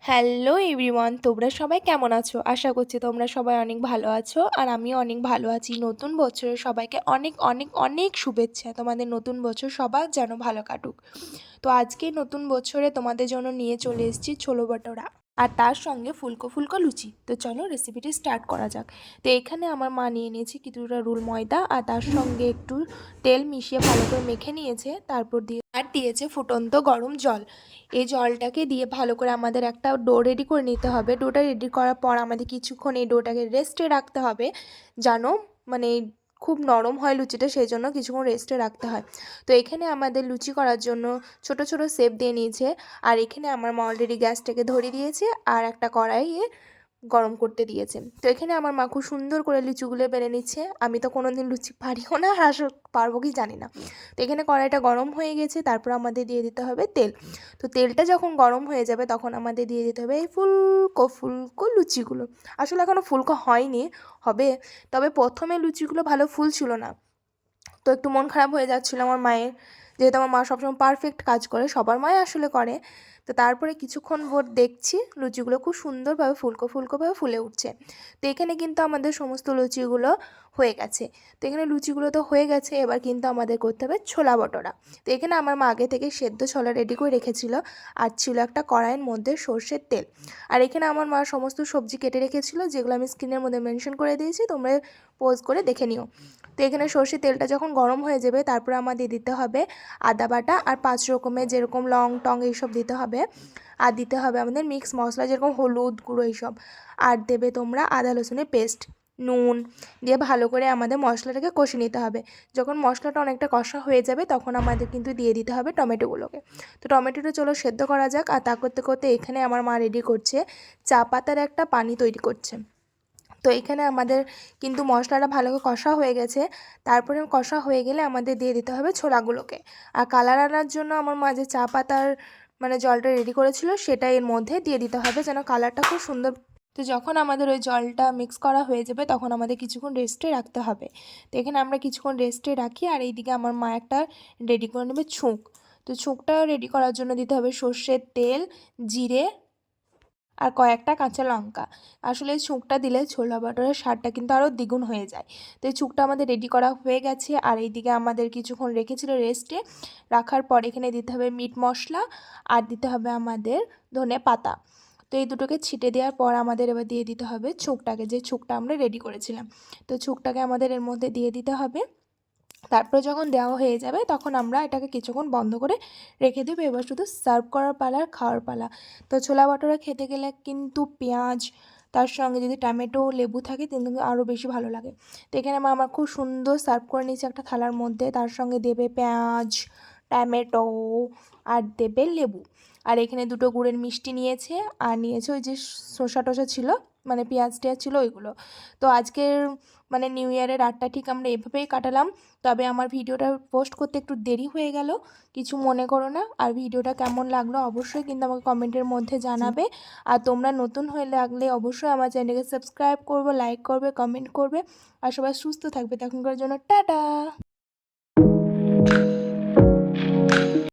Hello everyone, তোমরা সবাই কেমন আছো? আশা করছি তোমরা সবাই অনেক ভালো আছো আর আমিও অনেক ভালো আছি। নতুন বছরে সবাইকে অনেক অনেক অনেক শুভেচ্ছা। তোমাদের নতুন বছর সবার যেন ভালো কাটুক। তো আজকে নতুন বছরে তোমাদের জন্য নিয়ে চলে এসেছি ছোলো ভাটোরা আর তার সঙ্গে ফুলকো ফুলকো লুচি। তো চলো রেসিপিটি স্টার্ট করা যাক। তো এখানে আমার মা নিয়ে নিয়েছি কিছুটা রুল ময়দা আর তার সঙ্গে একটু তেল মিশিয়ে ভালো করে মেখে নিয়েছে, তারপর দিয়েছে ফুটন্ত গরম জল। এই জলটাকে দিয়ে ভালো করে আমাদের একটা ডো রেডি করে নিতে হবে। ডোটা রেডি করার পর আমাদের কিছুক্ষণ এই ডোটাকে রেস্টে রাখতে হবে, যেন মানে খুব নরম হয় লুচিটা, সেই জন্য কিছুক্ষণ রেস্টে রাখতে হয়। তো এখানে আমাদের লুচি করার জন্য ছোট ছোট শেপ দিয়ে নিয়েছে। আর এখানে আমার মা অলরেডি গ্যাসটাকে ধরিয়ে দিয়েছে আর একটা কড়াইয়ে গরম করতে দিয়েছে। তো এখানে আমার মা খুব সুন্দর করে লুচিগুলো বেলে নিচ্ছে। আমি তো কোনোদিন লুচি পারিও না, আর পারবো কি জানি না। তো এখানে কড়াইটা গরম হয়ে গেছে, তারপর আমাদের দিয়ে দিতে হবে তেল। তো তেলটা যখন গরম হয়ে যাবে তখন আমাদের দিয়ে দিতে হবে এই ফুলকো ফুলকো লুচিগুলো। আসলে এখনও ফুলকো হয়নি, হবে। তবে প্রথমে লুচিগুলো ভালো ফুলছিল না, তো একটু মন খারাপ হয়ে যাচ্ছিল আমার মায়ের, যেহেতু আমার মা সবসময় পারফেক্ট কাজ করে, সবার মাই আসলে করে। তো তারপরে কিছুক্ষণ পর দেখছি লুচিগুলো খুব সুন্দরভাবে ফুলকো ফুলকোভাবে ফুলে উঠছে। তো এখানে কিন্তু আমাদের সমস্ত লুচিগুলো হয়ে গেছে। তো এখানে লুচিগুলো তো হয়ে গেছে, এবার কিন্তু আমাদের করতে হবে ছোলা বটোরা। তো এখানে আমার মা আগে থেকে সেদ্ধ ছোলা রেডি করে রেখেছিল, আর ছিল একটা কড়াইয়ের মধ্যে সর্ষের তেল। আর এখানে আমার মা সমস্ত সবজি কেটে রেখেছিল, যেগুলো আমি স্ক্রিনের মধ্যে মেনশন করে দিয়েছি, তোমরা পোজ করে দেখে নিও। তো এখানে সর্ষের তেলটা যখন গরম হয়ে যাবে তারপর আমাদের দিতে হবে আদা বাটা আর 5 রকমের যেরকম লং টং এইসব দিতে হবে। আর দিতে হবে আমাদের মিক্স মশলা, যেরকম হলুদ গুঁড়ো এইসব। আর দেবে তোমরা আদা রসুনের পেস্ট, নুন দিয়ে ভালো করে আমাদের মশলাটাকে কষে নিতে হবে। যখন মশলাটা অনেকটা কষা হয়ে যাবে তখন আমাদের কিন্তু দিয়ে দিতে হবে টমেটোগুলোকে। তো টমেটোটা চলো সেদ্ধ করা যাক। আর তা করতে করতে এখানে আমার মা রেডি করছে চা পাতার একটা পানি তৈরি করছে। তো এখানে আমাদের কিন্তু মশলাটা ভালো করে কষা হয়ে গেছে। তারপরে কষা হয়ে গেলে আমাদের দিয়ে দিতে হবে ছোলাগুলোকে। আর কালার আনার জন্য আমার মা যে চা পাতার জলটা রেডি করেছিল সেটা এর মধ্যে দিয়ে দিতে হবে, যেন কালারটা খুব সুন্দর। তো যখন আমাদের ওই জলটা মিক্স করা হয়ে যাবে তখন আমাদের কিছুক্ষণ রেস্টে রাখতে হবে। তো এখানে আমরা কিছুক্ষণ রেস্টে রাখি, আর এইদিকে আমার মা একটা রেডি করে নেবে ছুঁক। তো ছুঁকটা রেডি করার জন্য দিতে হবে সর্ষের তেল, জিরে আর কয়েকটা কাঁচা লঙ্কা। আসলে এই ছুঁকটা দিলে ছোলা বাটারের স্বাদটা কিন্তু আরও দ্বিগুণ হয়ে যায়। তো এই ছুঁকটা আমাদের রেডি করা হয়ে গেছে, আর এইদিকে আমাদের কিছুক্ষণ রেখেছিল রেস্টে। রাখার পর এখানে দিতে হবে মিট মশলা আর দিতে হবে আমাদের ধনে পাতা। তো এই দুটোকে ছিটে দেওয়ার পর আমাদের এবার দিয়ে দিতে হবে ছুঁকটাকে, যে ছুঁকটা আমরা রেডি করেছিলাম। তো ছুঁকটাকে আমাদের এর মধ্যে দিয়ে দিতে হবে। তারপর যখন দেওয়া হয়ে যাবে তখন আমরা এটাকে কিছুক্ষণ বন্ধ করে রেখে দেবো। এবার শুধু সার্ভ করার পালা আর খাওয়ার পালা। তো ছোলা বাটোরা খেতে গেলে কিন্তু পেঁয়াজ, তার সঙ্গে যদি টমেটো লেবু থাকে কিন্তু আরও বেশি ভালো লাগে। তো এখানে আমার খুব সুন্দর সার্ভ করে নিয়েছি একটা থালার মধ্যে, তার সঙ্গে দেবে পেঁয়াজ, টমেটো আর দেবে লেবু। আর এখানে দুটো গুড়ের মিষ্টি নিয়েছে, আর নিয়েছে ওই যে শসা টসা ছিল, পেঁয়াজ টেয়াজ ছিল ওইগুলো। তো আজকের নিউ ইয়ারের রাতটা ঠিক আমরা এভাবেই কাটালাম। তবে আমার ভিডিওটা পোস্ট করতে একটু দেরি হয়ে গেল, কিছু মনে করো না। আর ভিডিওটা কেমন লাগলো অবশ্যই কিন্তু আমাকে কমেন্টের মধ্যে জানাবে। আর তোমরা নতুন হয়ে লাগলে অবশ্যই আমার চ্যানেলকে সাবস্ক্রাইব করবে, লাইক করবে, কমেন্ট করবে। আর সবাই সুস্থ থাকবে, তখনকার জন্য টাটা।